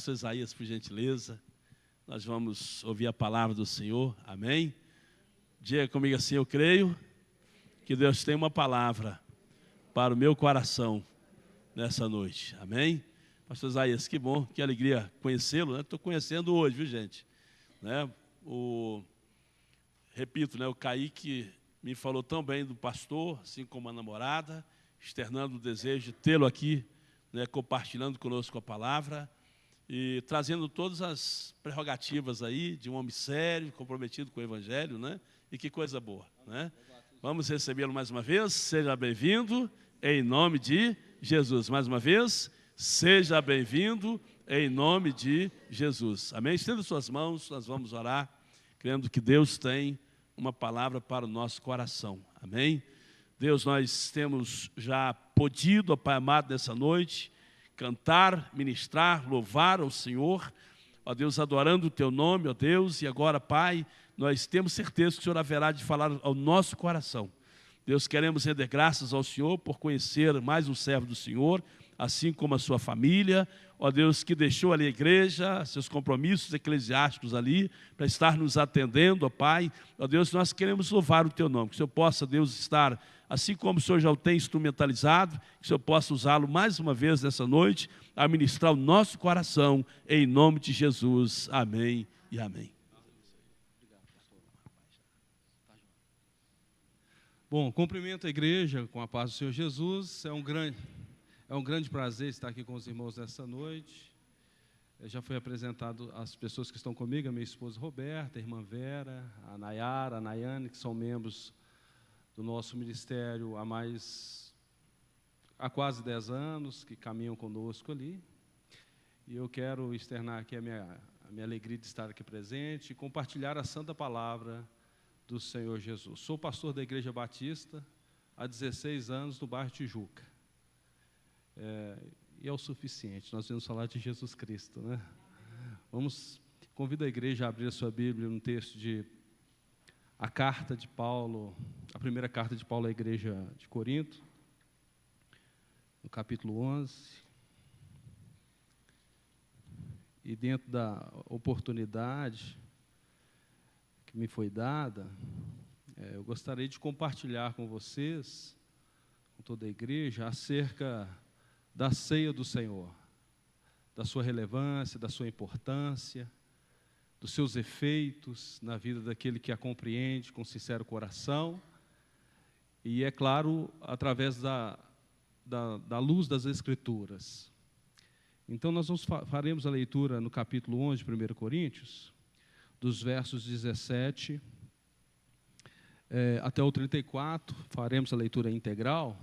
Pastor Isaías, por gentileza, nós vamos ouvir a palavra do Senhor, amém? Diga comigo assim: eu creio que Deus tem uma palavra para o meu coração nessa noite, amém? Pastor Isaías, que bom, que alegria conhecê-lo, né? Estou conhecendo hoje, viu, gente? Né? Repito, né? O Kaique me falou tão bem do pastor, assim como a namorada, externando o desejo de tê-lo aqui, né? Compartilhando conosco a palavra e trazendo todas as prerrogativas aí de um homem sério, comprometido com o Evangelho, né? E que coisa boa, né? Vamos recebê-lo mais uma vez. Seja bem-vindo em nome de Jesus. Mais uma vez, seja bem-vindo em nome de Jesus. Amém? Estenda suas mãos, nós vamos orar, crendo que Deus tem uma palavra para o nosso coração. Amém? Deus, nós temos já podido, ó Pai amado, nessa noite, cantar, ministrar, louvar ao Senhor, ó Deus, adorando o Teu nome, ó Deus, e agora, Pai, nós temos certeza que o Senhor haverá de falar ao nosso coração. Deus, queremos render graças ao Senhor por conhecer mais um servo do Senhor, assim como a sua família, ó Deus, que deixou ali a igreja, seus compromissos eclesiásticos ali, para estar nos atendendo, ó Pai. Ó Deus, nós queremos louvar o Teu nome, que o Senhor possa, Deus, estar, assim como o Senhor já o tem instrumentalizado, que o Senhor possa usá-lo mais uma vez nessa noite, a ministrar o nosso coração, em nome de Jesus. Amém e amém. Bom, cumprimento a igreja com a paz do Senhor Jesus. É um grande prazer estar aqui com os irmãos nessa noite. Já foi apresentado as pessoas que estão comigo, a minha esposa Roberta, a irmã Vera, a Nayara, a Nayane, que são membros do nosso ministério há quase 10 anos, que caminham conosco ali. E eu quero externar aqui a minha alegria de estar aqui presente e compartilhar a santa palavra do Senhor Jesus. Sou pastor da Igreja Batista há 16 anos no bairro Tijuca. E é o suficiente, nós vamos falar de Jesus Cristo, né? Convido a igreja a abrir a sua Bíblia no texto de a carta de Paulo, a primeira carta de Paulo à igreja de Corinto, no capítulo 11. E dentro da oportunidade que me foi dada, eu gostaria de compartilhar com vocês, com toda a igreja, acerca da ceia do Senhor, da sua relevância, da sua importância, dos seus efeitos na vida daquele que a compreende com sincero coração, e, é claro, através da luz das Escrituras. Então, nós faremos a leitura no capítulo 11 de 1 Coríntios, dos versos 17 até o 34, faremos a leitura integral,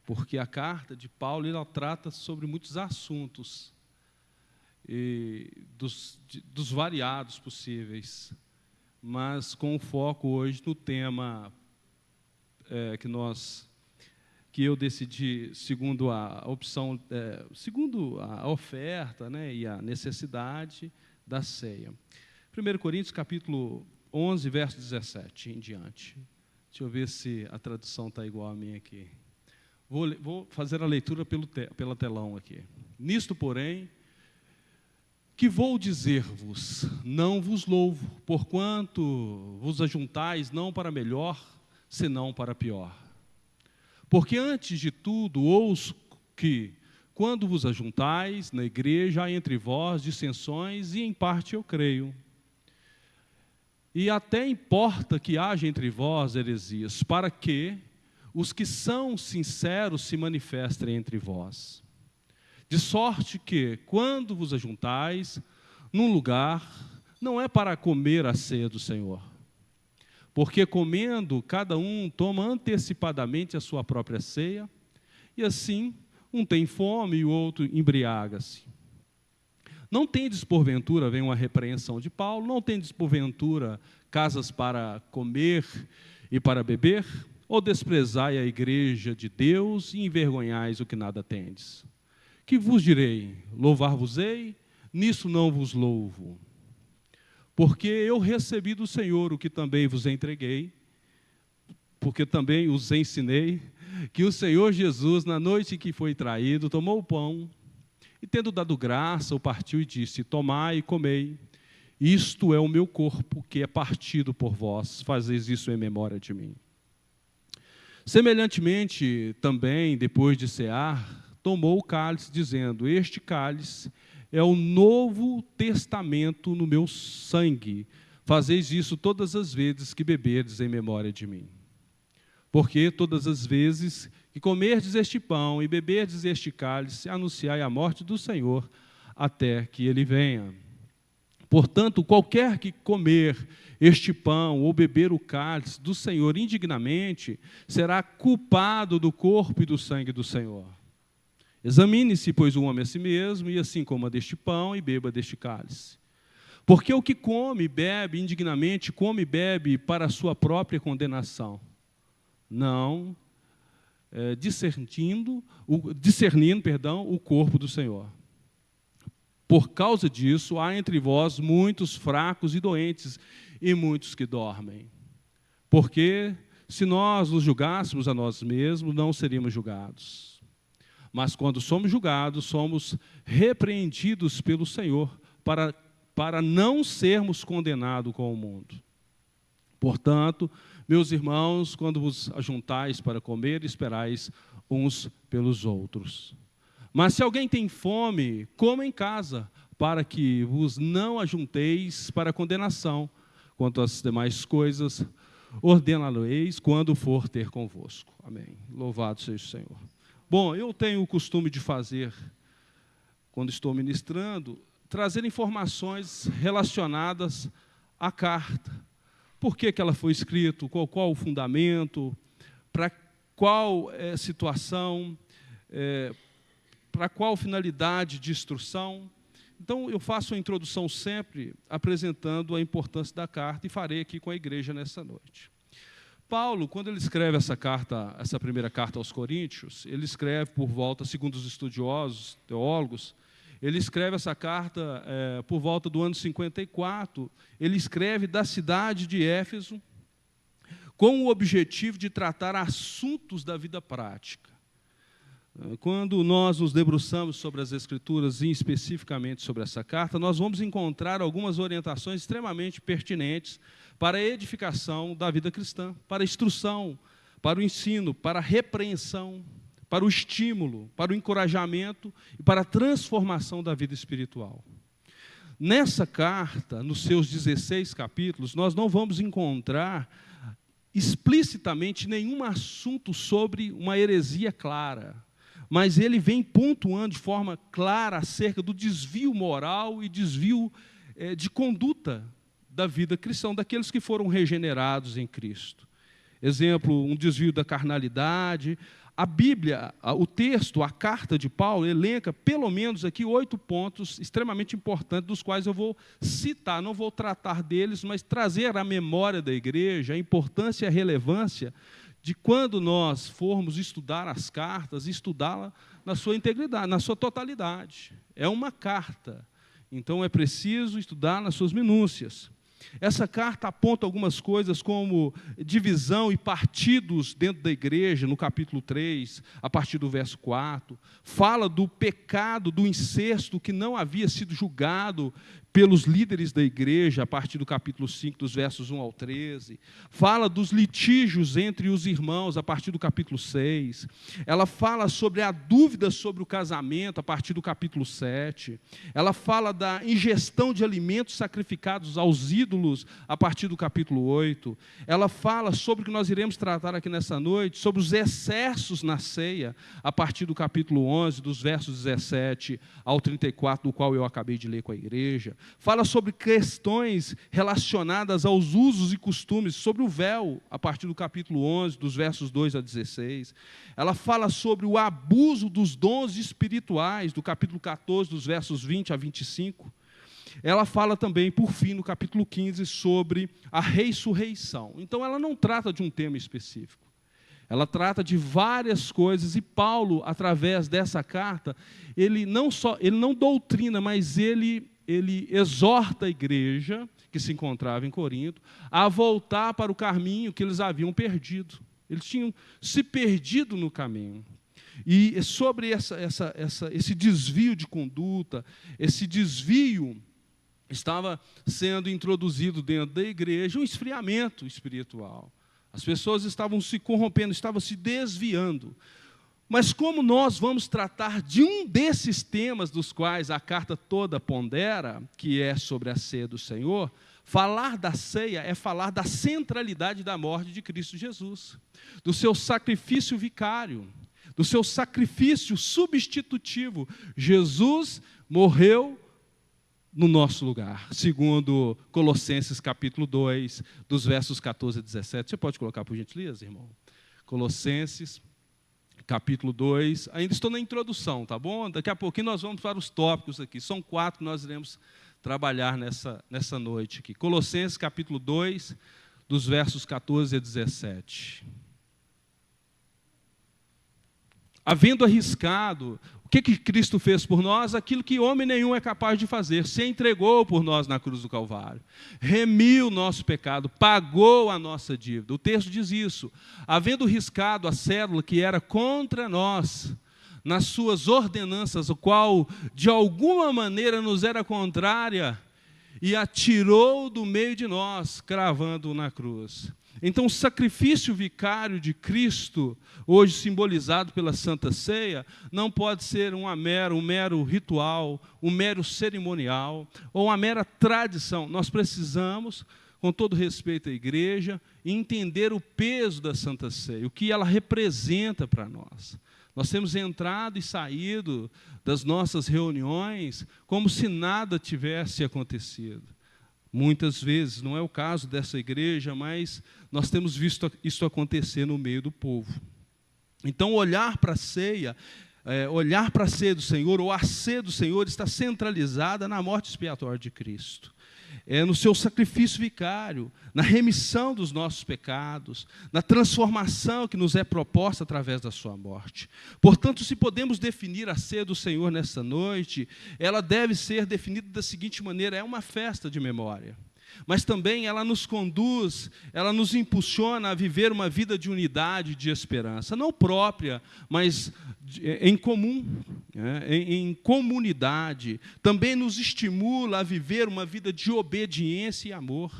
porque a carta de Paulo ela trata sobre muitos assuntos, dos variados possíveis, mas com foco hoje no tema que eu decidi, segundo a opção, segundo a oferta, né, e a necessidade da ceia. 1 Coríntios, capítulo 11, verso 17 em diante. Deixa eu ver se a tradução está igual a minha aqui. Vou fazer a leitura pela telão aqui. Nisto, porém, que vou dizer-vos, não vos louvo, porquanto vos ajuntais não para melhor, senão para pior. Porque antes de tudo ouço que, quando vos ajuntais na igreja, há entre vós dissensões, e em parte eu creio. E até importa que haja entre vós heresias, para que os que são sinceros se manifestem entre vós. De sorte que, quando vos ajuntais num lugar, não é para comer a ceia do Senhor. Porque comendo, cada um toma antecipadamente a sua própria ceia, e assim, um tem fome e o outro embriaga-se. Não tendes porventura, vem uma repreensão de Paulo, não tendes porventura casas para comer e para beber? Ou desprezai a igreja de Deus e envergonhais o que nada tendes? Que vos direi? Louvar-vos-ei? Nisso não vos louvo. Porque eu recebi do Senhor o que também vos entreguei, porque também os ensinei, que o Senhor Jesus, na noite em que foi traído, tomou o pão E tendo dado graça, o partiu e disse: tomai e comei, isto é o meu corpo, que é partido por vós, fazeis isso em memória de mim. Semelhantemente, também, depois de cear, tomou o cálice, dizendo: este cálice é o novo testamento no meu sangue, fazeis isso todas as vezes que beberdes em memória de mim. Porque todas as vezes que comerdes este pão e beberdes este cálice, anunciai a morte do Senhor, até que ele venha. Portanto, qualquer que comer este pão ou beber o cálice do Senhor indignamente, será culpado do corpo e do sangue do Senhor. Examine-se, pois, o homem a si mesmo, e assim coma deste pão e beba deste cálice. Porque o que come e bebe indignamente, come e bebe para a sua própria condenação, não discernindo o corpo do Senhor. Por causa disso, há entre vós muitos fracos e doentes, e muitos que dormem. Porque, se nós nos julgássemos a nós mesmos, não seríamos julgados. Mas, quando somos julgados, somos repreendidos pelo Senhor, para não sermos condenados com o mundo. Portanto, meus irmãos, quando vos ajuntais para comer, esperais uns pelos outros. Mas se alguém tem fome, coma em casa, para que vos não ajunteis para condenação. Quanto às demais coisas, ordená-lo-eis quando for ter convosco. Amém. Louvado seja o Senhor. Bom, eu tenho o costume de fazer, quando estou ministrando, trazer informações relacionadas à carta. Por que ela foi escrita, qual o fundamento, para qual situação, para qual finalidade de instrução. Então, eu faço a introdução sempre apresentando a importância da carta e farei aqui com a igreja nessa noite. Paulo, quando ele escreve essa primeira carta aos Coríntios, ele escreve por volta, segundo os estudiosos, teólogos, ele escreve essa carta por volta do ano 54, ele escreve da cidade de Éfeso, com o objetivo de tratar assuntos da vida prática. Quando nós nos debruçamos sobre as Escrituras, e especificamente sobre essa carta, nós vamos encontrar algumas orientações extremamente pertinentes para a edificação da vida cristã, para a instrução, para o ensino, para a repreensão, para o estímulo, para o encorajamento e para a transformação da vida espiritual. Nessa carta, nos seus 16 capítulos, nós não vamos encontrar explicitamente nenhum assunto sobre uma heresia clara, mas ele vem pontuando de forma clara acerca do desvio moral e desvio de conduta da vida cristã, daqueles que foram regenerados em Cristo. Exemplo, um desvio da carnalidade. A Bíblia, o texto, a carta de Paulo, elenca pelo menos aqui 8 pontos extremamente importantes, dos quais eu vou citar, não vou tratar deles, mas trazer à memória da igreja a importância e a relevância de quando nós formos estudar as cartas, estudá-la na sua integridade, na sua totalidade. É uma carta, então é preciso estudar nas suas minúcias. Essa carta aponta algumas coisas como divisão e partidos dentro da igreja, no capítulo 3, a partir do verso 4. Fala do pecado do incesto que não havia sido julgado pelos líderes da igreja, a partir do capítulo 5, dos versos 1 ao 13. Fala dos litígios entre os irmãos, a partir do capítulo 6. Ela fala sobre a dúvida sobre o casamento, a partir do capítulo 7. Ela fala da ingestão de alimentos sacrificados aos ídolos, a partir do capítulo 8. Ela fala sobre o que nós iremos tratar aqui nessa noite, sobre os excessos na ceia, a partir do capítulo 11, dos versos 17 ao 34, do qual eu acabei de ler com a igreja. Fala sobre questões relacionadas aos usos e costumes, sobre o véu, a partir do capítulo 11, dos versos 2 a 16. Ela fala sobre o abuso dos dons espirituais, do capítulo 14, dos versos 20 a 25. Ela fala também, por fim, no capítulo 15, sobre a ressurreição. Então, ela não trata de um tema específico. Ela trata de várias coisas, e Paulo, através dessa carta, ele não doutrina, mas ele exorta a igreja, que se encontrava em Corinto, a voltar para o caminho que eles haviam perdido. Eles tinham se perdido no caminho. E sobre esse desvio de conduta, esse desvio estava sendo introduzido dentro da igreja um esfriamento espiritual. As pessoas estavam se corrompendo, estavam se desviando. Mas como nós vamos tratar de um desses temas dos quais a carta toda pondera, que é sobre a ceia do Senhor, falar da ceia é falar da centralidade da morte de Cristo Jesus, do seu sacrifício vicário, do seu sacrifício substitutivo. Jesus morreu no nosso lugar, segundo Colossenses capítulo 2, dos versos 14 a 17. Você pode colocar, por gentileza, irmão? Colossenses capítulo 2, ainda estou na introdução, tá bom? Daqui a pouquinho nós vamos para os tópicos aqui, são 4 que nós iremos trabalhar nessa noite aqui. Colossenses capítulo 2, dos versos 14 a 17. Havendo arriscado, o que Cristo fez por nós? Aquilo que homem nenhum é capaz de fazer. Se entregou por nós na cruz do Calvário. Remiu o nosso pecado, pagou a nossa dívida. O texto diz isso. Havendo riscado a cédula que era contra nós, nas suas ordenanças, o qual de alguma maneira nos era contrária, e atirou do meio de nós, cravando-o na cruz. Então, o sacrifício vicário de Cristo, hoje simbolizado pela Santa Ceia, não pode ser um mero ritual, um mero cerimonial, ou uma mera tradição. Nós precisamos, com todo respeito à igreja, entender o peso da Santa Ceia, o que ela representa para nós. Nós temos entrado e saído das nossas reuniões como se nada tivesse acontecido. Muitas vezes, não é o caso dessa igreja, mas nós temos visto isso acontecer no meio do povo. Então, olhar para a ceia do Senhor, ou a ceia do Senhor, está centralizada na morte expiatória de Cristo. No seu sacrifício vicário, na remissão dos nossos pecados, na transformação que nos é proposta através da sua morte. Portanto, se podemos definir a ceia do Senhor nessa noite, ela deve ser definida da seguinte maneira: é uma festa de memória. Mas também ela nos conduz, ela nos impulsiona a viver uma vida de unidade, de esperança, não própria, mas em comum, em comunidade. Também nos estimula a viver uma vida de obediência e amor,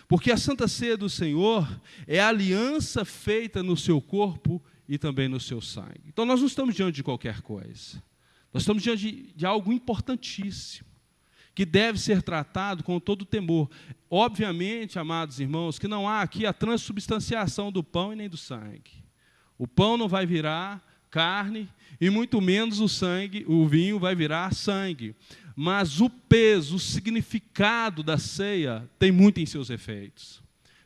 porque a Santa Ceia do Senhor é a aliança feita no seu corpo e também no seu sangue. Então nós não estamos diante de qualquer coisa, nós estamos diante de algo importantíssimo, que deve ser tratado com todo temor. Obviamente, amados irmãos, que não há aqui a transubstanciação do pão e nem do sangue. O pão não vai virar carne, e muito menos o vinho vai virar sangue. Mas o peso, o significado da ceia tem muito em seus efeitos.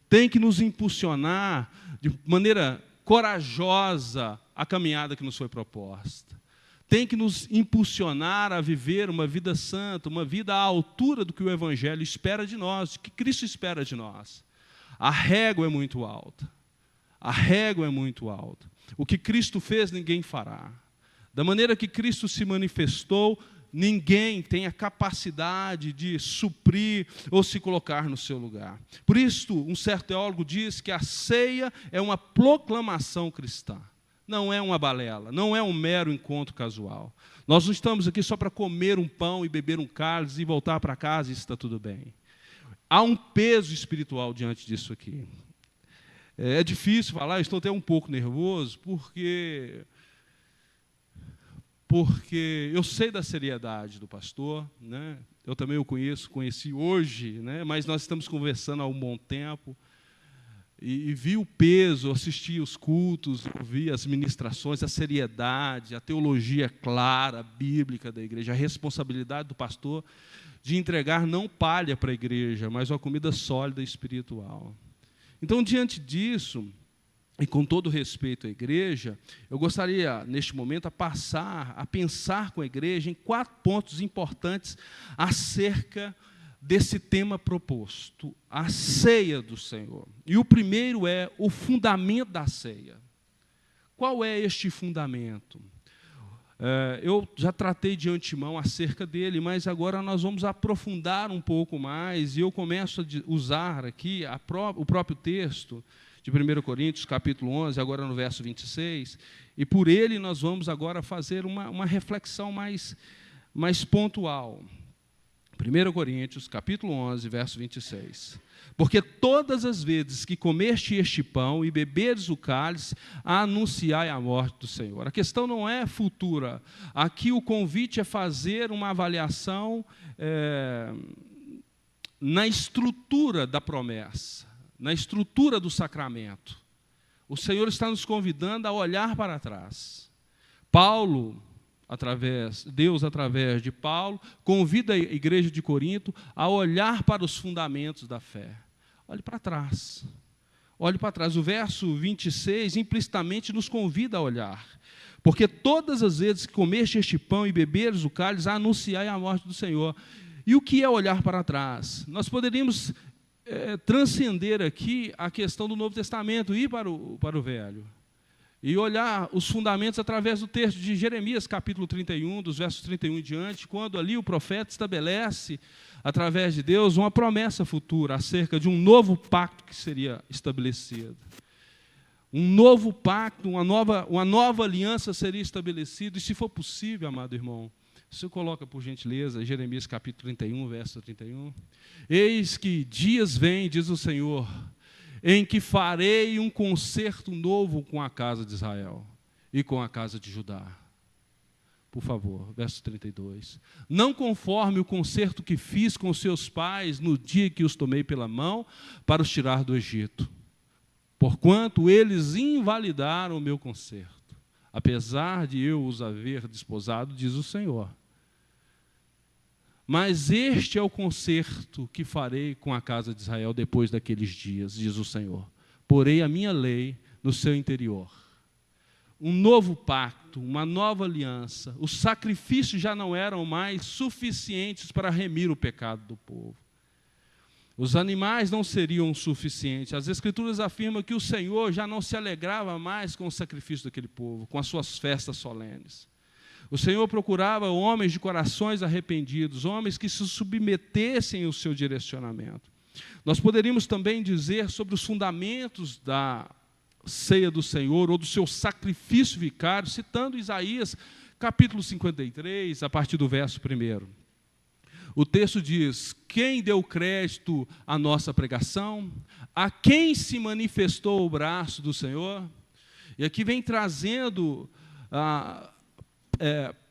Tem que nos impulsionar de maneira corajosa a caminhada que nos foi proposta. Tem que nos impulsionar a viver uma vida santa, uma vida à altura do que o Evangelho espera de nós, do que Cristo espera de nós. A régua é muito alta. A régua é muito alta. O que Cristo fez, ninguém fará. Da maneira que Cristo se manifestou, ninguém tem a capacidade de suprir ou se colocar no seu lugar. Por isso, um certo teólogo diz que a ceia é uma proclamação cristã. Não é uma balela, não é um mero encontro casual. Nós não estamos aqui só para comer um pão e beber um cálice e voltar para casa e está tudo bem. Há um peso espiritual diante disso aqui. É difícil falar, estou até um pouco nervoso, porque eu sei da seriedade do pastor, né? Eu também o conheci hoje, né? Mas nós estamos conversando há um bom tempo. E vi o peso, assisti os cultos, ouvi as ministrações, a seriedade, a teologia clara, bíblica da igreja, a responsabilidade do pastor de entregar não palha para a igreja, mas uma comida sólida e espiritual. Então, diante disso, e com todo respeito à igreja, eu gostaria, neste momento, a pensar com a igreja em 4 pontos importantes acerca desse tema proposto, a ceia do Senhor. E o primeiro é o fundamento da ceia. Qual é este fundamento? Eu já tratei de antemão acerca dele, mas agora nós vamos aprofundar um pouco mais, e eu começo a usar aqui o próprio texto de 1 Coríntios, capítulo 11, agora no verso 26, e por ele nós vamos agora fazer uma reflexão mais pontual. 1 Coríntios, capítulo 11, verso 26. Porque todas as vezes que comeste este pão e beberes o cálice, anunciai a morte do Senhor. A questão não é futura. Aqui o convite é fazer uma avaliação na estrutura da promessa, na estrutura do sacramento. O Senhor está nos convidando a olhar para trás. Deus, através de Paulo, convida a igreja de Corinto a olhar para os fundamentos da fé. Olhe para trás. Olhe para trás. O verso 26 implicitamente nos convida a olhar. Porque todas as vezes que comeste este pão e beberes o cálice, anunciai a morte do Senhor. E o que é olhar para trás? Nós poderíamos transcender aqui a questão do Novo Testamento, ir para o Velho. E olhar os fundamentos através do texto de Jeremias, capítulo 31, dos versos 31 em diante, quando ali o profeta estabelece, através de Deus, uma promessa futura acerca de um novo pacto que seria estabelecido. Um novo pacto, uma nova aliança seria estabelecida, e se for possível, amado irmão, você coloca, por gentileza, Jeremias capítulo 31, verso 31. Eis que dias vêm, diz o Senhor, em que farei um concerto novo com a casa de Israel e com a casa de Judá. Por favor, verso 32. Não conforme o concerto que fiz com seus pais no dia que os tomei pela mão para os tirar do Egito, porquanto eles invalidaram o meu concerto, apesar de eu os haver desposado, diz o Senhor. Mas este é o concerto que farei com a casa de Israel depois daqueles dias, diz o Senhor. Porei a minha lei no seu interior. Um novo pacto, uma nova aliança. Os sacrifícios já não eram mais suficientes para remir o pecado do povo. Os animais não seriam suficientes. As Escrituras afirmam que o Senhor já não se alegrava mais com o sacrifício daquele povo, com as suas festas solenes. O Senhor procurava homens de corações arrependidos, homens que se submetessem ao seu direcionamento. Nós poderíamos também dizer sobre os fundamentos da ceia do Senhor, ou do seu sacrifício vicário, citando Isaías, capítulo 53, a partir do verso 1. O texto diz: quem deu crédito à nossa pregação? A quem se manifestou o braço do Senhor? E aqui vem trazendo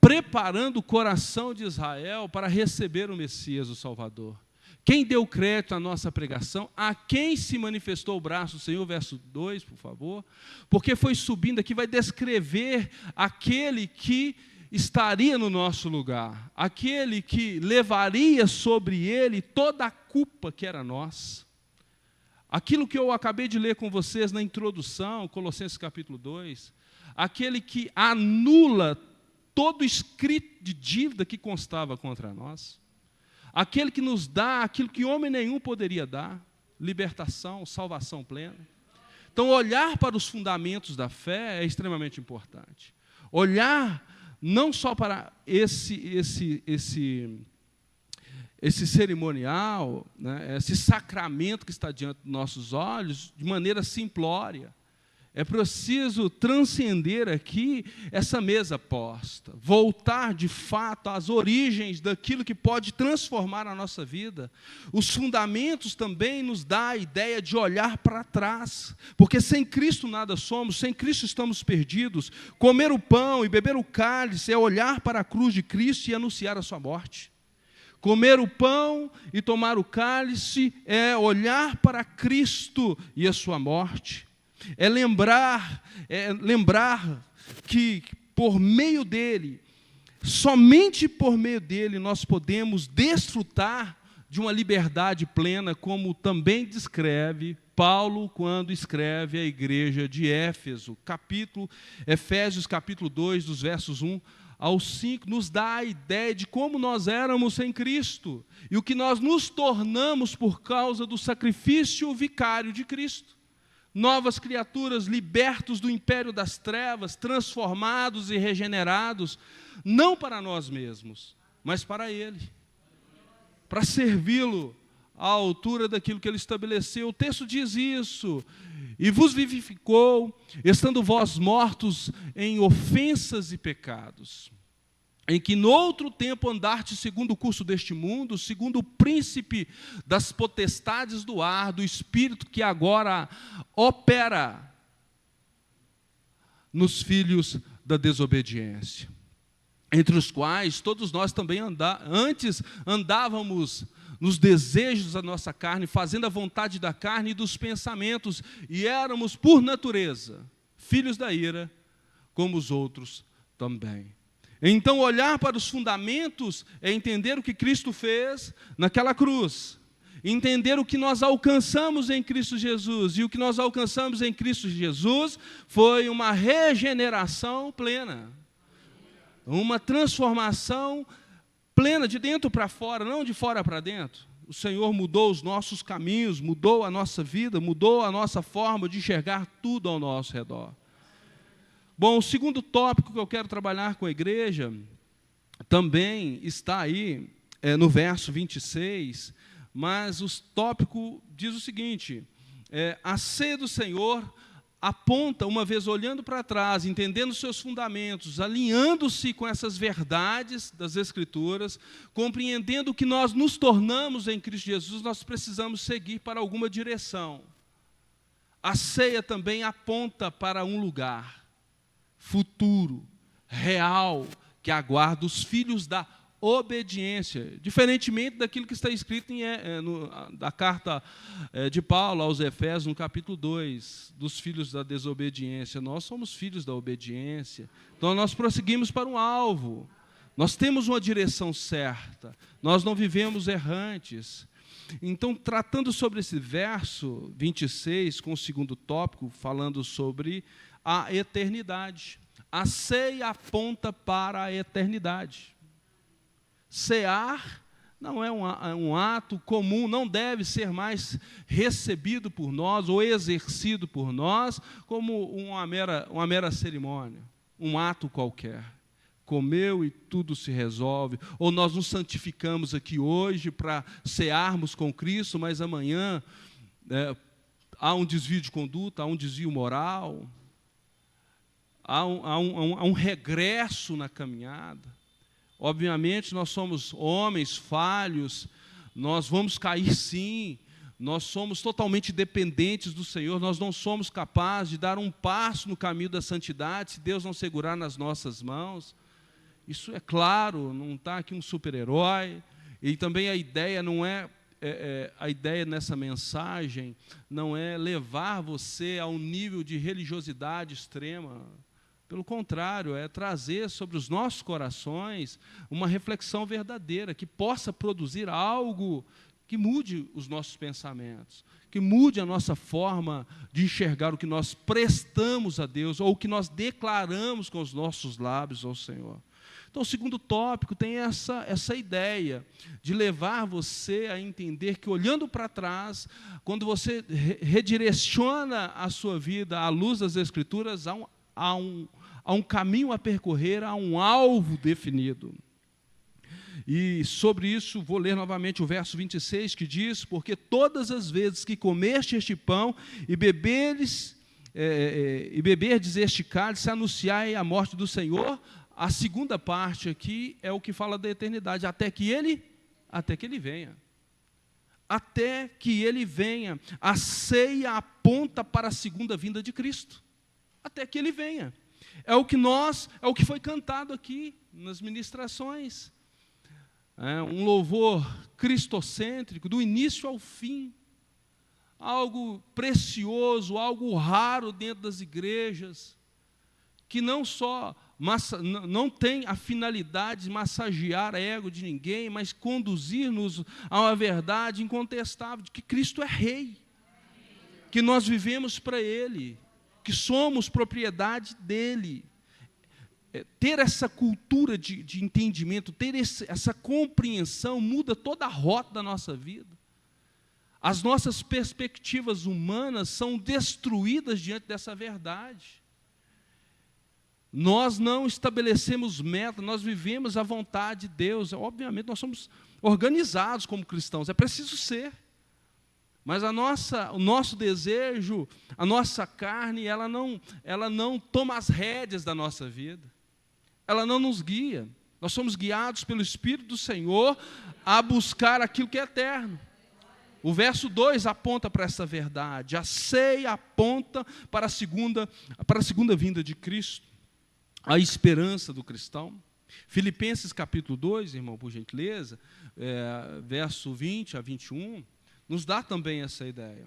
preparando o coração de Israel para receber o Messias, o Salvador. Quem deu crédito à nossa pregação? A quem se manifestou o braço do Senhor? Verso 2, por favor. Porque foi subindo aqui, vai descrever aquele que estaria no nosso lugar, aquele que levaria sobre ele toda a culpa que era nossa. Aquilo que eu acabei de ler com vocês na introdução, Colossenses capítulo 2, aquele que anula todo o escrito de dívida que constava contra nós, aquele que nos dá aquilo que homem nenhum poderia dar, libertação, salvação plena. Então, olhar para os fundamentos da fé é extremamente importante. Olhar não só para esse cerimonial, né, esse sacramento que está diante dos nossos olhos, de maneira simplória. É preciso transcender aqui essa mesa posta, voltar de fato às origens daquilo que pode transformar a nossa vida. Os fundamentos também nos dão a ideia de olhar para trás, porque sem Cristo nada somos, sem Cristo estamos perdidos. Comer o pão e beber o cálice é olhar para a cruz de Cristo e anunciar a sua morte. Comer o pão e tomar o cálice é olhar para Cristo e a sua morte. É lembrar que por meio dele, somente por meio dele, nós podemos desfrutar de uma liberdade plena, como também descreve Paulo quando escreve à igreja de Éfeso. Efésios capítulo 2, dos versos 1 ao 5, nos dá a ideia de como nós éramos sem Cristo e o que nós nos tornamos por causa do sacrifício vicário de Cristo. Novas criaturas, libertos do império das trevas, transformados e regenerados, não para nós mesmos, mas para Ele, para servi-lo à altura daquilo que Ele estabeleceu. O texto diz isso. E vos vivificou, estando vós mortos em ofensas e pecados, em que noutro tempo andastes segundo o curso deste mundo, segundo o príncipe das potestades do ar, do espírito que agora opera nos filhos da desobediência, entre os quais todos nós também antes andávamos nos desejos da nossa carne, fazendo a vontade da carne e dos pensamentos, e éramos, por natureza, filhos da ira, como os outros também. Então, olhar para os fundamentos é entender o que Cristo fez naquela cruz, entender o que nós alcançamos em Cristo Jesus, e o que nós alcançamos em Cristo Jesus foi uma regeneração plena, uma transformação plena, de dentro para fora, não de fora para dentro. O Senhor mudou os nossos caminhos, mudou a nossa vida, mudou a nossa forma de enxergar tudo ao nosso redor. Bom, o segundo tópico que eu quero trabalhar com a igreja também está aí no verso 26, mas o tópico diz o seguinte: a ceia do Senhor aponta, uma vez olhando para trás, entendendo os seus fundamentos, alinhando-se com essas verdades das Escrituras, compreendendo que nós nos tornamos em Cristo Jesus, nós precisamos seguir para alguma direção. A ceia também aponta para um lugar futuro, real, que aguarda os filhos da obediência, diferentemente daquilo que está escrito da carta de Paulo aos Efésios, no capítulo 2, dos filhos da desobediência. Nós somos filhos da obediência, então nós prosseguimos para um alvo, nós temos uma direção certa, nós não vivemos errantes. Então, tratando sobre esse verso 26, com o segundo tópico, falando sobre a eternidade. A ceia aponta para a eternidade. Cear não é um ato comum, não deve ser mais recebido por nós ou exercido por nós como uma mera cerimônia, um ato qualquer. Comeu e tudo se resolve. Ou nós nos santificamos aqui hoje para cearmos com Cristo, mas amanhã há um desvio de conduta, há um desvio moral, há um regresso na caminhada. Obviamente, nós somos homens falhos, nós vamos cair sim, nós somos totalmente dependentes do Senhor, nós não somos capazes de dar um passo no caminho da santidade se Deus não segurar nas nossas mãos. Isso é claro, não está aqui um super-herói, e também a ideia não a ideia nessa mensagem não é levar você a um nível de religiosidade extrema. Pelo contrário, é trazer sobre os nossos corações uma reflexão verdadeira, que possa produzir algo que mude os nossos pensamentos, que mude a nossa forma de enxergar o que nós prestamos a Deus, ou o que nós declaramos com os nossos lábios ao Senhor. Então, o segundo tópico tem essa ideia de levar você a entender que, olhando para trás, quando você redireciona a sua vida à luz das Escrituras, há um caminho a percorrer, há um alvo definido. E sobre isso, vou ler novamente o verso 26, que diz: porque todas as vezes que comeste este pão e beberdes este cálice, anunciai a morte do Senhor. A segunda parte aqui é o que fala da eternidade, até que ele venha. Até que ele venha. A ceia aponta para a segunda vinda de Cristo. Até que ele venha. É o que foi cantado aqui nas ministrações. Um louvor cristocêntrico, do início ao fim. Algo precioso, algo raro dentro das igrejas, que não tem a finalidade de massagear o ego de ninguém, mas conduzir-nos a uma verdade incontestável, de que Cristo é Rei, que nós vivemos para Ele, que somos propriedade dEle. Ter essa cultura de entendimento, ter essa compreensão, muda toda a rota da nossa vida. As nossas perspectivas humanas são destruídas diante dessa verdade. Nós não estabelecemos metas, nós vivemos a vontade de Deus. Obviamente, nós somos organizados como cristãos, é preciso ser. Mas o nosso desejo, a nossa carne, ela não toma as rédeas da nossa vida. Ela não nos guia. Nós somos guiados pelo Espírito do Senhor a buscar aquilo que é eterno. O verso 2 aponta para essa verdade. A ceia aponta para a segunda vinda de Cristo, a esperança do cristão. Filipenses capítulo 2, irmão, por gentileza, verso 20 a 21, nos dá também essa ideia.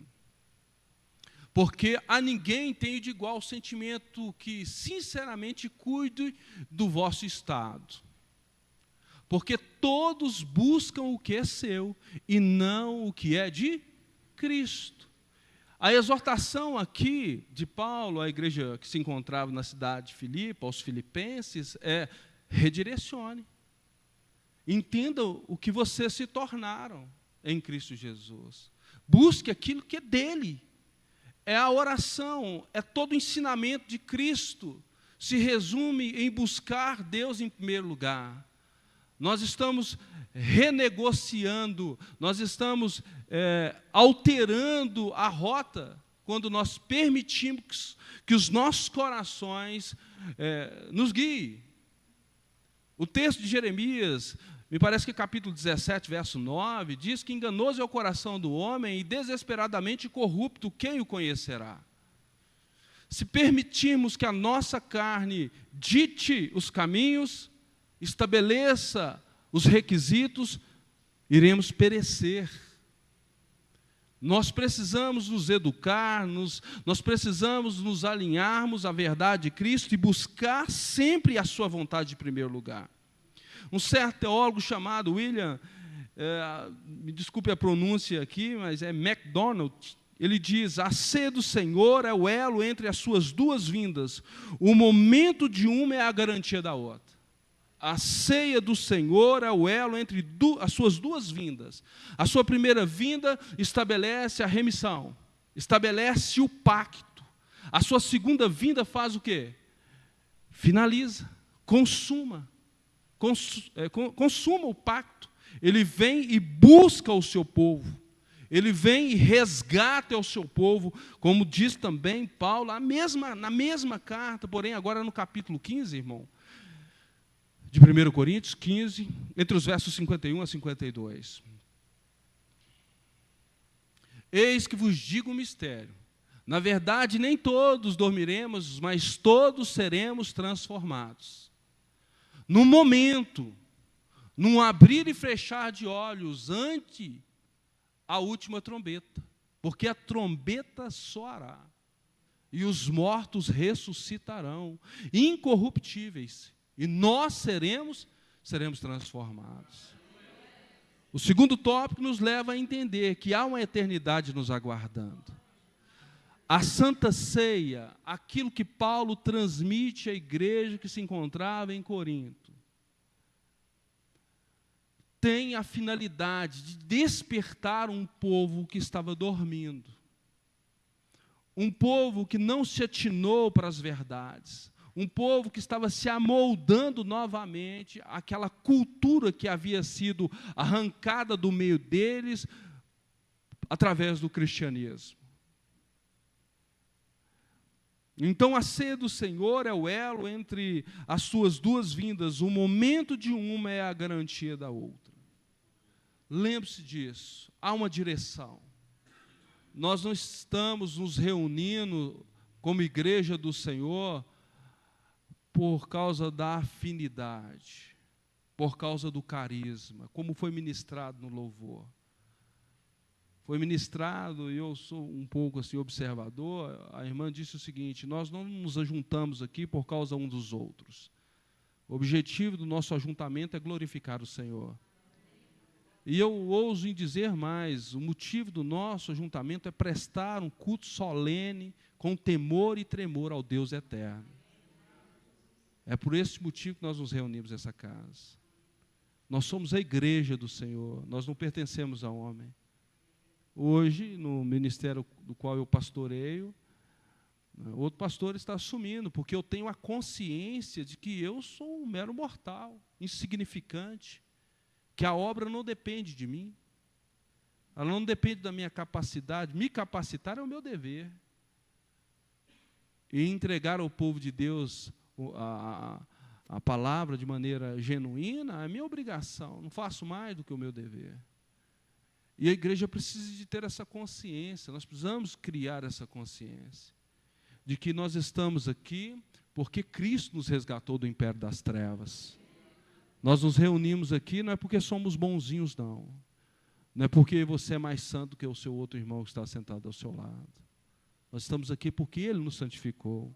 Porque a ninguém tenho de igual sentimento que sinceramente cuide do vosso estado. Porque todos buscam o que é seu e não o que é de Cristo. A exortação aqui de Paulo à igreja que se encontrava na cidade de Filipe, aos filipenses, é: redirecione. Entenda o que vocês se tornaram em Cristo Jesus. Busque aquilo que é dele. É a oração, é todo o ensinamento de Cristo. Se resume em buscar Deus em primeiro lugar. Nós estamos renegociando, nós estamos alterando a rota quando nós permitimos que os nossos corações nos guiem. O texto de Jeremias, me parece que capítulo 17, verso 9, diz que enganoso é o coração do homem e desesperadamente corrupto, quem o conhecerá? Se permitirmos que a nossa carne dite os caminhos, estabeleça os requisitos, iremos perecer. Nós precisamos nos educar, nós precisamos nos alinharmos à verdade de Cristo e buscar sempre a sua vontade em primeiro lugar. Um certo teólogo chamado William, me desculpe a pronúncia aqui, mas é MacDonald, ele diz: a ceia do Senhor é o elo entre as suas duas vindas, o momento de uma é a garantia da outra. A ceia do Senhor é o elo entre as suas duas vindas. A sua primeira vinda estabelece a remissão, estabelece o pacto. A sua segunda vinda faz o quê? Finaliza, consuma o pacto. Ele vem e busca o seu povo. Ele vem e resgata o seu povo, como diz também Paulo, na mesma carta, porém agora no capítulo 15, irmão, de 1 Coríntios 15, entre os versos 51 a 52. Eis que vos digo um mistério. Na verdade, nem todos dormiremos, mas todos seremos transformados. No momento, num abrir e fechar de olhos, ante a última trombeta. Porque a trombeta soará, e os mortos ressuscitarão, incorruptíveis, e nós seremos transformados. O segundo tópico nos leva a entender que há uma eternidade nos aguardando. A Santa Ceia, aquilo que Paulo transmite à igreja que se encontrava em Corinto, tem a finalidade de despertar um povo que estava dormindo. Um povo que não se atinou para as verdades. Um povo que estava se amoldando novamente àquela cultura que havia sido arrancada do meio deles através do cristianismo. Então, a ceia do Senhor é o elo entre as suas duas vindas. O momento de uma é a garantia da outra. Lembre-se disso. Há uma direção. Nós não estamos nos reunindo como igreja do Senhor por causa da afinidade, por causa do carisma, como foi ministrado no louvor. Foi ministrado, e eu sou um pouco assim observador, a irmã disse o seguinte: nós não nos ajuntamos aqui por causa um dos outros. O objetivo do nosso ajuntamento é glorificar o Senhor. E eu ouso em dizer mais, o motivo do nosso ajuntamento é prestar um culto solene, com temor e tremor ao Deus eterno. É por esse motivo que nós nos reunimos nessa casa. Nós somos a igreja do Senhor, nós não pertencemos a homem. Hoje, no ministério do qual eu pastoreio, outro pastor está assumindo, porque eu tenho a consciência de que eu sou um mero mortal, insignificante, que a obra não depende de mim. Ela não depende da minha capacidade. Me capacitar é o meu dever. E entregar ao povo de Deus a palavra de maneira genuína é minha obrigação. Não faço mais do que o meu dever. E a igreja precisa de ter essa consciência. Nós precisamos criar essa consciência de que nós estamos aqui porque Cristo nos resgatou do império das trevas. Nós nos reunimos aqui não é porque somos bonzinhos, não. Não é porque você é mais santo que o seu outro irmão que está sentado ao seu lado. Nós estamos aqui porque Ele nos santificou,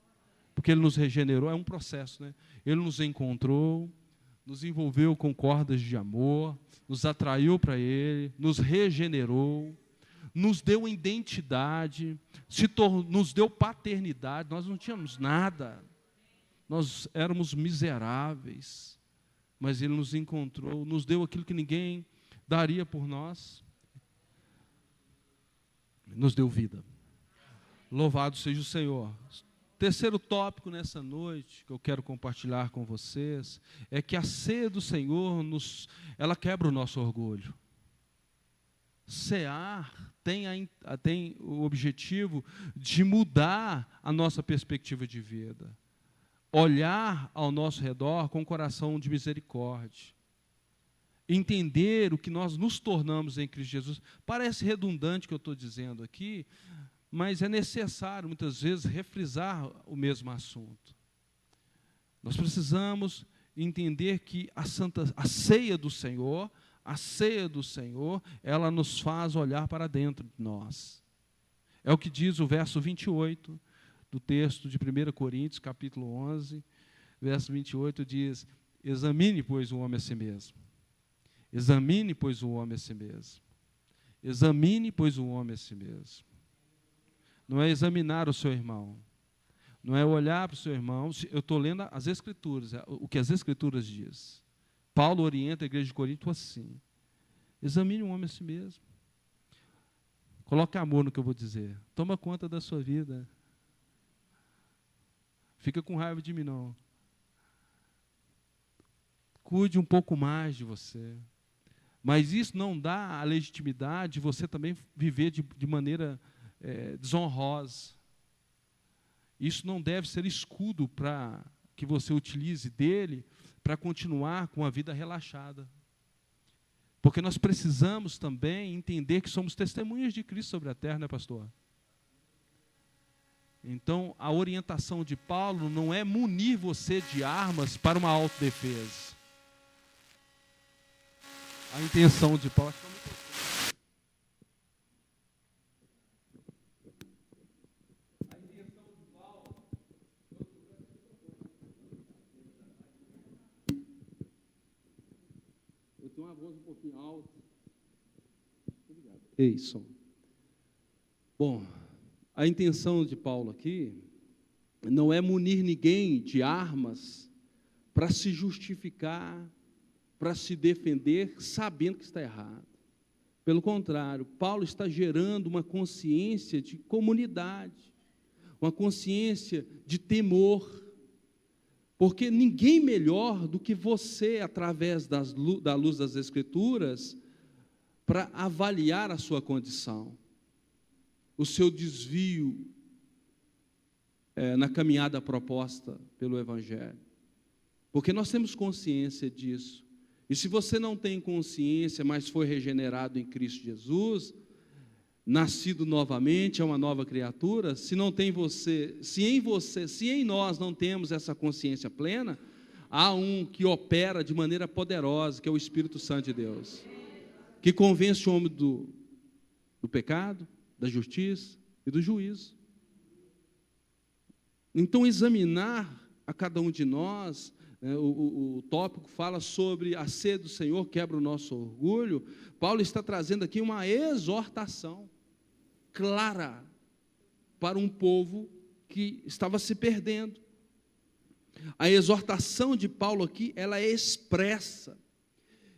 porque Ele nos regenerou. É um processo, né? Ele nos encontrou, nos envolveu com cordas de amor, nos atraiu para Ele, nos regenerou, nos deu identidade, nos deu paternidade. Nós não tínhamos nada, nós éramos miseráveis, mas Ele nos encontrou, nos deu aquilo que ninguém daria por nós, nos deu vida. Louvado seja o Senhor. Terceiro tópico nessa noite que eu quero compartilhar com vocês é que a ceia do Senhor ela quebra o nosso orgulho. Cear tem o objetivo de mudar a nossa perspectiva de vida, olhar ao nosso redor com um coração de misericórdia, entender o que nós nos tornamos em Cristo Jesus. Parece redundante o que eu estou dizendo aqui, mas é necessário, muitas vezes, refrisar o mesmo assunto. Nós precisamos entender que a ceia do Senhor, ela nos faz olhar para dentro de nós. É o que diz o verso 28 do texto de 1 Coríntios, capítulo 11, verso 28, diz: examine, pois, o homem a si mesmo. Examine, pois, o homem a si mesmo. Examine, pois, o homem a si mesmo. Não é examinar o seu irmão, não é olhar para o seu irmão. Eu estou lendo as Escrituras, o que as Escrituras dizem. Paulo orienta a igreja de Corinto assim: examine o homem a si mesmo. Coloque amor no que eu vou dizer. Toma conta da sua vida. Fica com raiva de mim, não. Cuide um pouco mais de você. Mas isso não dá a legitimidade de você também viver de maneira desonrosa. Isso não deve ser escudo para que você utilize dele para continuar com a vida relaxada. Porque nós precisamos também entender que somos testemunhas de Cristo sobre a terra, né, pastor? Então, a orientação de Paulo não é munir você de armas para uma autodefesa. A intenção de Paulo... Eu tenho uma voz um pouquinho alta. Ei, som. Bom, a intenção de Paulo aqui não é munir ninguém de armas para se justificar, para se defender, sabendo que está errado. Pelo contrário, Paulo está gerando uma consciência de comunidade, uma consciência de temor, porque ninguém melhor do que você, através da luz das Escrituras, para avaliar a sua condição, o seu desvio na caminhada proposta pelo Evangelho. Porque nós temos consciência disso. E se você não tem consciência, mas foi regenerado em Cristo Jesus, nascido novamente, é uma nova criatura, se em nós não temos essa consciência plena, há um que opera de maneira poderosa, que é o Espírito Santo de Deus, que convence o homem do pecado, da justiça e do juízo. Então, examinar a cada um de nós, o tópico fala sobre a ceia do Senhor, quebra o nosso orgulho. Paulo está trazendo aqui uma exortação clara para um povo que estava se perdendo. A exortação de Paulo aqui, ela é expressa.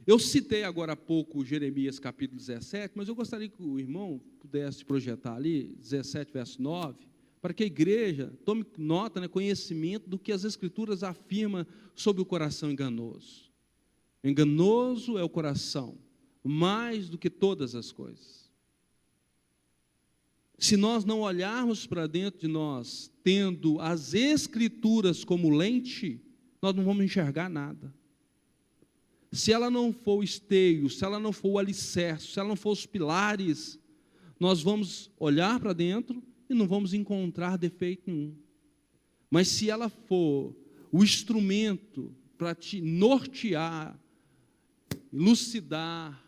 Eu citei agora há pouco Jeremias capítulo 17, mas eu gostaria que o irmão pudesse projetar ali, 17, verso 9, para que a igreja tome nota, conhecimento do que as Escrituras afirmam sobre o coração enganoso. Enganoso é o coração, mais do que todas as coisas. Se nós não olharmos para dentro de nós, tendo as Escrituras como lente, nós não vamos enxergar nada. Se ela não for o esteio, se ela não for o alicerce, se ela não for os pilares, nós vamos olhar para dentro e não vamos encontrar defeito nenhum. Mas se ela for o instrumento para te nortear, elucidar,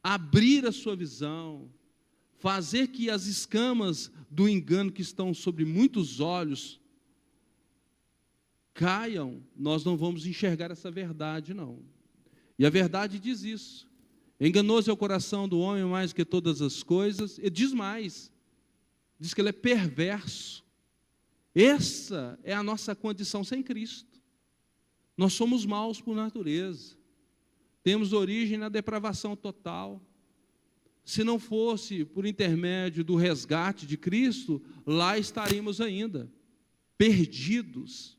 abrir a sua visão, fazer que as escamas do engano que estão sobre muitos olhos caiam, nós não vamos enxergar essa verdade, não. E a verdade diz isso. Enganoso é o coração do homem mais que todas as coisas. E diz mais, diz que ele é perverso. Essa é a nossa condição sem Cristo. Nós somos maus por natureza. Temos origem na depravação total. Se não fosse por intermédio do resgate de Cristo, lá estaríamos ainda, perdidos,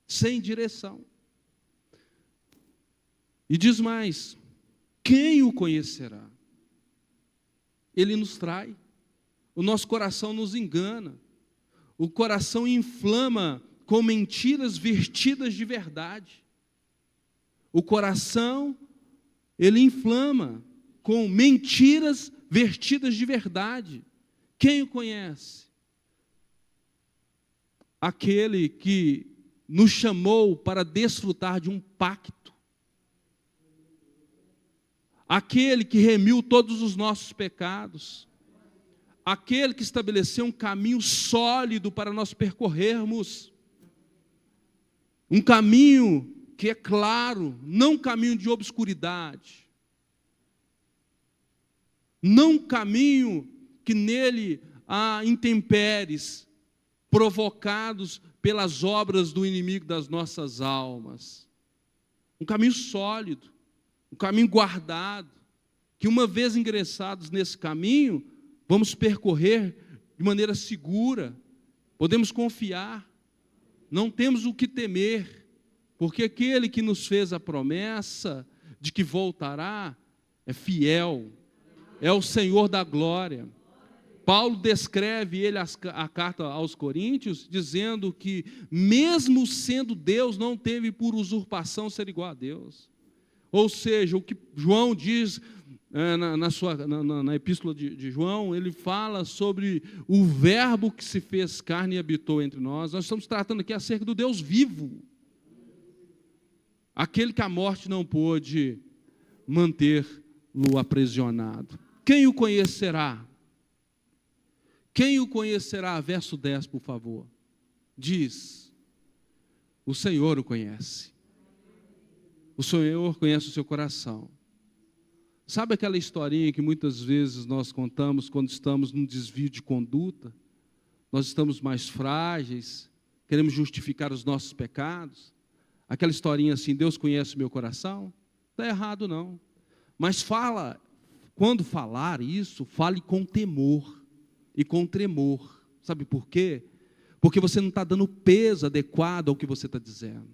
sem direção. E diz mais, quem o conhecerá? Ele nos trai, o nosso coração nos engana, o coração inflama com mentiras vestidas de verdade. O coração, ele inflama com mentiras vestidas de verdade. Quem o conhece? Aquele que nos chamou para desfrutar de um pacto. Aquele que remiu todos os nossos pecados. Aquele que estabeleceu um caminho sólido para nós percorrermos. Um caminho que é claro, não um caminho de obscuridade. Não um caminho que nele há intempéries provocados pelas obras do inimigo das nossas almas. Um caminho sólido, um caminho guardado, que uma vez ingressados nesse caminho, vamos percorrer de maneira segura, podemos confiar, não temos o que temer, porque aquele que nos fez a promessa de que voltará é fiel, é o Senhor da glória. Paulo descreve a carta aos Coríntios, dizendo que, mesmo sendo Deus, não teve por usurpação ser igual a Deus. Ou seja, o que João diz na epístola de João, ele fala sobre o verbo que se fez carne e habitou entre nós. Nós estamos tratando aqui acerca do Deus vivo, aquele que a morte não pôde manter-lo aprisionado. Quem o conhecerá? Quem o conhecerá? Verso 10, por favor. Diz, o Senhor o conhece. O Senhor conhece o seu coração. Sabe aquela historinha que muitas vezes nós contamos quando estamos num desvio de conduta? Nós estamos mais frágeis, queremos justificar os nossos pecados. Aquela historinha assim, Deus conhece o meu coração? Não está errado não. Mas quando falar isso, fale com temor e com tremor. Sabe por quê? Porque você não está dando peso adequado ao que você está dizendo.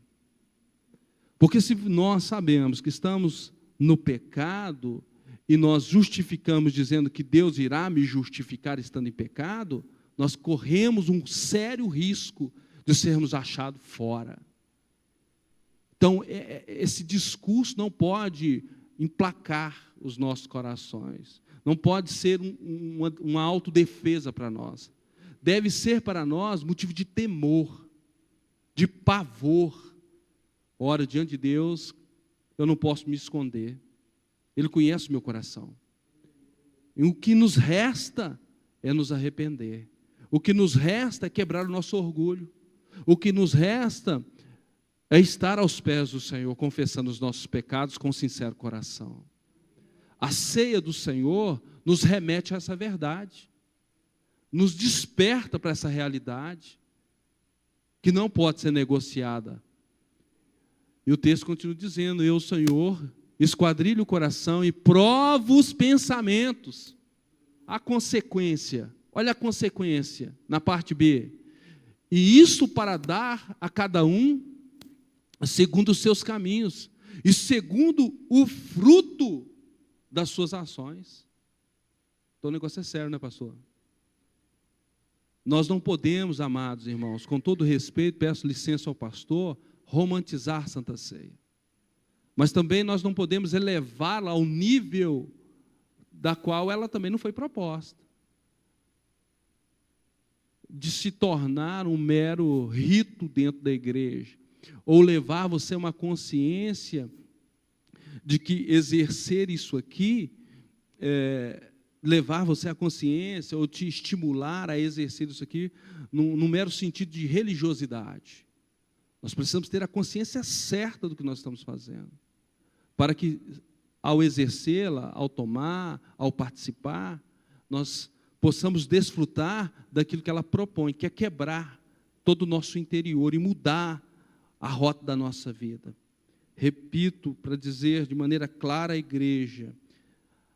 Porque se nós sabemos que estamos no pecado e nós justificamos dizendo que Deus irá me justificar estando em pecado, nós corremos um sério risco de sermos achados fora. Então, esse discurso não pode emplacar os nossos corações. Não pode ser uma autodefesa para nós. Deve ser para nós motivo de temor, de pavor. Ora, diante de Deus, eu não posso me esconder. Ele conhece o meu coração. E o que nos resta é nos arrepender. O que nos resta é quebrar o nosso orgulho. O que nos resta é estar aos pés do Senhor, confessando os nossos pecados com sincero coração. A ceia do Senhor nos remete a essa verdade, nos desperta para essa realidade, que não pode ser negociada. E o texto continua dizendo, eu, Senhor, esquadrilho o coração e provo os pensamentos. A consequência, olha a consequência, na parte B. E isso para dar a cada um segundo os seus caminhos e segundo o fruto das suas ações. Então o negócio é sério, né, pastor? Nós não podemos, amados irmãos, com todo respeito, peço licença ao pastor, romantizar a Santa Ceia. Mas também nós não podemos elevá-la ao nível da qual ela também não foi proposta, de se tornar um mero rito dentro da igreja, ou levar você a uma consciência de que exercer isso aqui, levar você à consciência, ou te estimular a exercer isso aqui, num mero sentido de religiosidade. Nós precisamos ter a consciência certa do que nós estamos fazendo, para que, ao exercê-la, ao tomar, ao participar, nós possamos desfrutar daquilo que ela propõe, que é quebrar todo o nosso interior e mudar a rota da nossa vida. Repito, para dizer de maneira clara à igreja,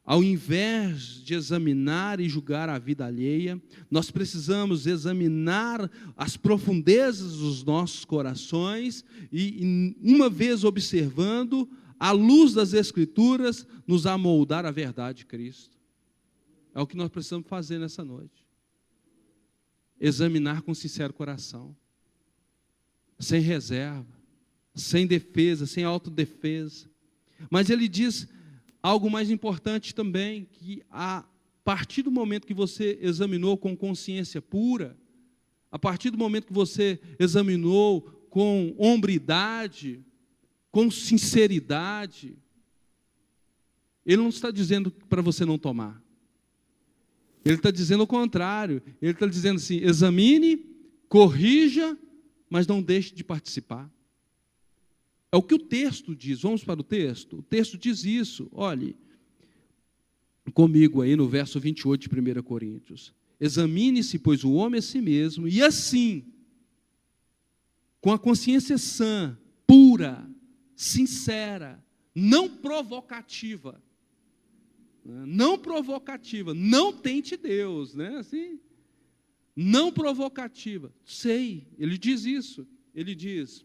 ao invés de examinar e julgar a vida alheia, nós precisamos examinar as profundezas dos nossos corações e, uma vez observando, à luz das Escrituras, nos amoldar a verdade de Cristo. É o que nós precisamos fazer nessa noite. Examinar com sincero coração, sem reserva, sem defesa, sem autodefesa. Mas ele diz algo mais importante também, que a partir do momento que você examinou com consciência pura, a partir do momento que você examinou com hombridade, com sinceridade, ele não está dizendo para você não tomar. Ele está dizendo o contrário. Ele está dizendo assim, examine, corrija, mas não deixe de participar. É o que o texto diz. Vamos para o texto? O texto diz isso. Olhe comigo aí no verso 28 de 1 Coríntios. Examine-se, pois, o homem a si mesmo, e assim, com a consciência sã, pura, sincera, não provocativa, não tente Deus, né? Assim, não provocativa. Sei, ele diz isso. Ele diz: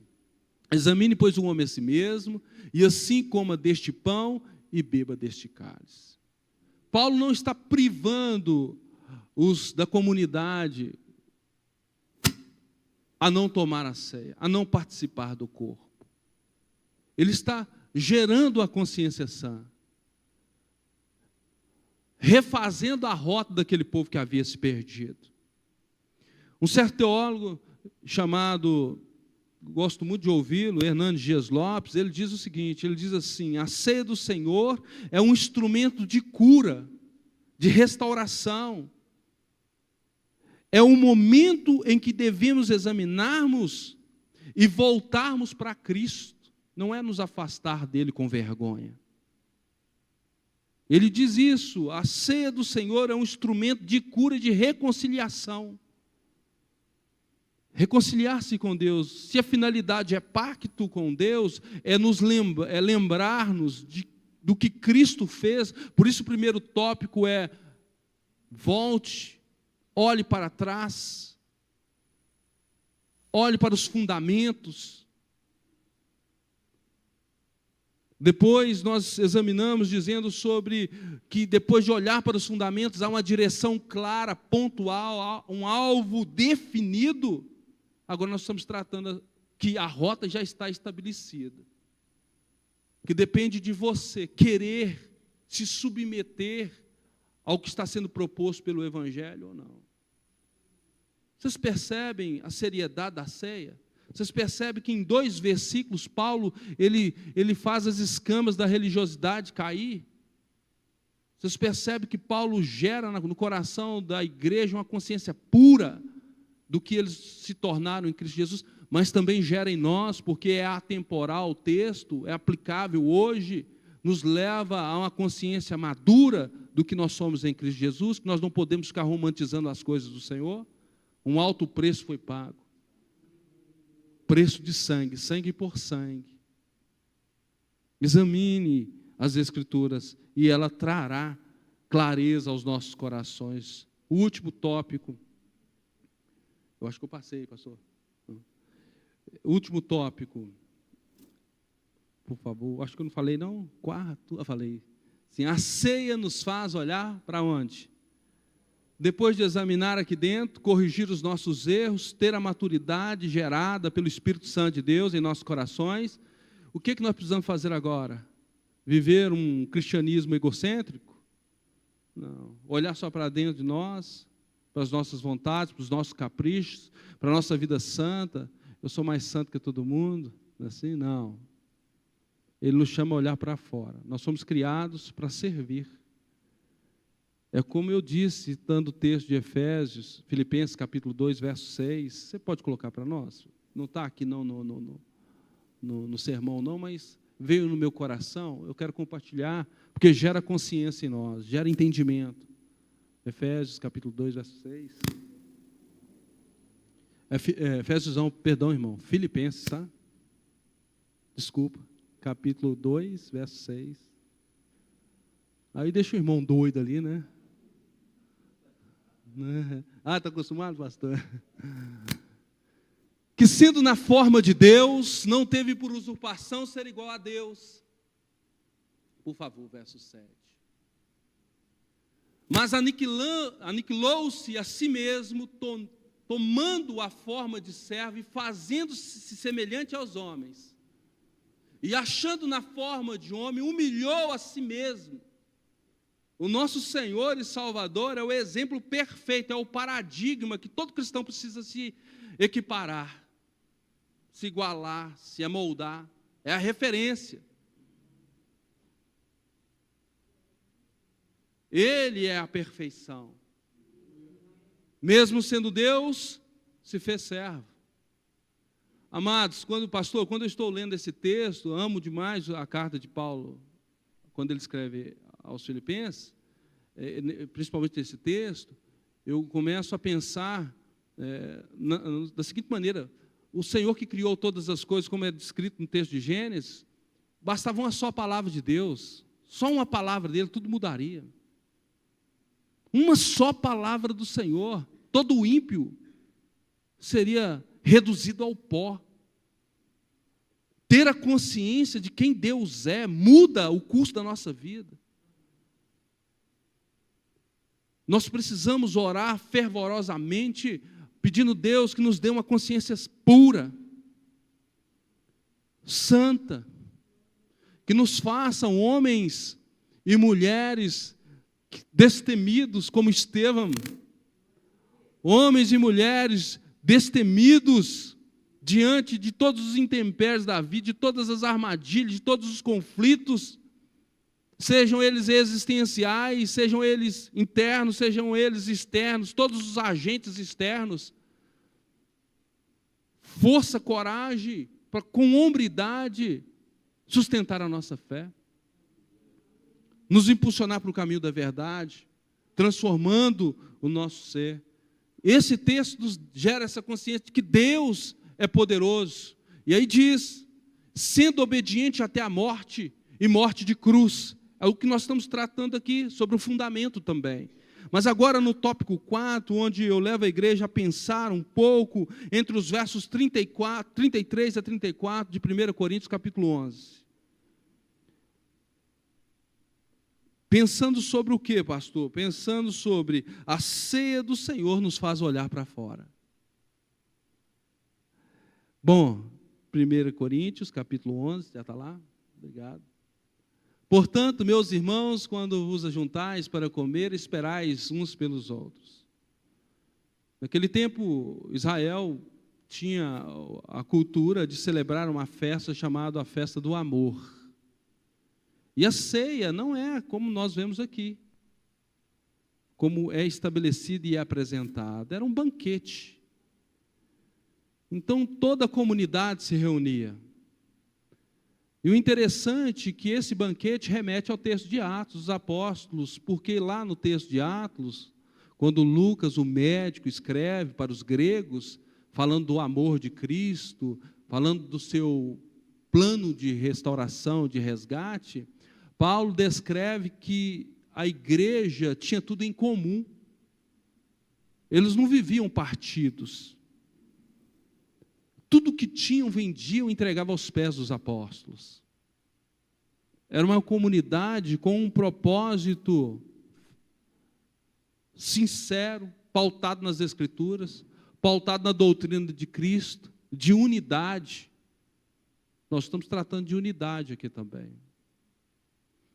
examine, pois, o homem a si mesmo, e assim coma deste pão e beba deste cálice. Paulo não está privando os da comunidade a não tomar a ceia, a não participar do corpo. Ele está gerando a consciência sã, refazendo a rota daquele povo que havia se perdido. Um certo teólogo chamado, gosto muito de ouvi-lo, Hernandes Dias Lopes, ele diz o seguinte, ele diz assim: a ceia do Senhor é um instrumento de cura, de restauração. É um momento em que devemos examinarmos e voltarmos para Cristo. Não é nos afastar dele com vergonha. Ele diz isso, a ceia do Senhor é um instrumento de cura e de reconciliação. Reconciliar-se com Deus, se a finalidade é pacto com Deus, é lembrar-nos do que Cristo fez. Por isso o primeiro tópico é: volte, olhe para trás, olhe para os fundamentos. Depois nós examinamos dizendo sobre que depois de olhar para os fundamentos há uma direção clara, pontual, um alvo definido. Agora nós estamos tratando que a rota já está estabelecida, que depende de você querer se submeter ao que está sendo proposto pelo Evangelho ou não. Vocês percebem a seriedade da ceia? Vocês percebem que em 2 versículos Paulo ele faz as escamas da religiosidade cair? Vocês percebem que Paulo gera no coração da igreja uma consciência pura do que eles se tornaram em Cristo Jesus, mas também gera em nós, porque é atemporal o texto, é aplicável hoje, nos leva a uma consciência madura do que nós somos em Cristo Jesus, que nós não podemos ficar romantizando as coisas do Senhor. Um alto preço foi pago. Preço de sangue, sangue por sangue. Examine as Escrituras e ela trará clareza aos nossos corações. O último tópico, eu acho que eu passei, pastor. O último tópico, por favor, acho que eu não falei não, quarto, eu falei. Sim, a ceia nos faz olhar para onde? depois de examinar aqui dentro, corrigir os nossos erros, ter a maturidade gerada pelo Espírito Santo de Deus em nossos corações, o que nós precisamos fazer agora? Viver um cristianismo egocêntrico? Não. Olhar só para dentro de nós, para as nossas vontades, para os nossos caprichos, para a nossa vida santa. Eu sou mais santo que todo mundo. Assim, não. Ele nos chama a olhar para fora. Nós somos criados para servir. É como eu disse, citando o texto de Efésios, Filipenses capítulo 2, verso 6. Você pode colocar para nós? Não está aqui não no sermão não, mas veio no meu coração. Eu quero compartilhar, porque gera consciência em nós, gera entendimento. Efésios capítulo 2, verso 6. Efésios não, perdão, irmão. Filipenses, tá? Desculpa. Capítulo 2, verso 6. Aí deixa o irmão doido ali, né? Ah, está acostumado, pastor? Que sendo na forma de Deus, não teve por usurpação ser igual a Deus. Por favor, verso 7. Mas aniquilou-se a si mesmo, tomando a forma de servo e fazendo-se semelhante aos homens. E achando na forma de homem, humilhou a si mesmo. O nosso Senhor e Salvador é o exemplo perfeito, é o paradigma que todo cristão precisa se equiparar, se igualar, se amoldar. É a referência. Ele é a perfeição. Mesmo sendo Deus, se fez servo. Amados, quando eu estou lendo esse texto, amo demais a carta de Paulo, quando ele escreve aos Filipenses, principalmente esse texto, eu começo a pensar da seguinte maneira: o Senhor que criou todas as coisas, como é descrito no texto de Gênesis, bastava uma só palavra de Deus, só uma palavra dele, tudo mudaria. Uma só palavra do Senhor, todo o ímpio seria reduzido ao pó. Ter a consciência de quem Deus é muda o curso da nossa vida. Nós precisamos orar fervorosamente, pedindo a Deus que nos dê uma consciência pura, santa, que nos façam homens e mulheres destemidos como Estevão, homens e mulheres destemidos diante de todos os intempéries da vida, de todas as armadilhas, de todos os conflitos, sejam eles existenciais, sejam eles internos, sejam eles externos, todos os agentes externos. Força, coragem, para com hombridade sustentar a nossa fé, nos impulsionar para o caminho da verdade, transformando o nosso ser. Esse texto nos gera essa consciência de que Deus é poderoso. E aí diz, sendo obediente até a morte, e morte de cruz. É o que nós estamos tratando aqui, sobre o fundamento também. Mas agora no tópico 4, onde eu levo a igreja a pensar um pouco, entre os versos 33 a 34 de 1 Coríntios capítulo 11. Pensando sobre o que, pastor? Pensando sobre a ceia do Senhor nos faz olhar para fora. Bom, 1 Coríntios, capítulo 11, já está lá? Obrigado. Portanto, meus irmãos, quando vos ajuntais para comer, esperais uns pelos outros. Naquele tempo, Israel tinha a cultura de celebrar uma festa chamada a festa do amor. E a ceia não é como nós vemos aqui, como é estabelecido e é apresentado. Era um banquete. Então, toda a comunidade se reunia. E o interessante é que esse banquete remete ao texto de Atos dos Apóstolos, porque lá no texto de Atos, quando Lucas, o médico, escreve para os gregos, falando do amor de Cristo, falando do seu plano de restauração, de resgate, Paulo descreve que a igreja tinha tudo em comum. Eles não viviam partidos. Tudo que tinham, vendiam, entregavam aos pés dos apóstolos. Era uma comunidade com um propósito sincero, pautado nas Escrituras, pautado na doutrina de Cristo, de unidade. Nós estamos tratando de unidade aqui também.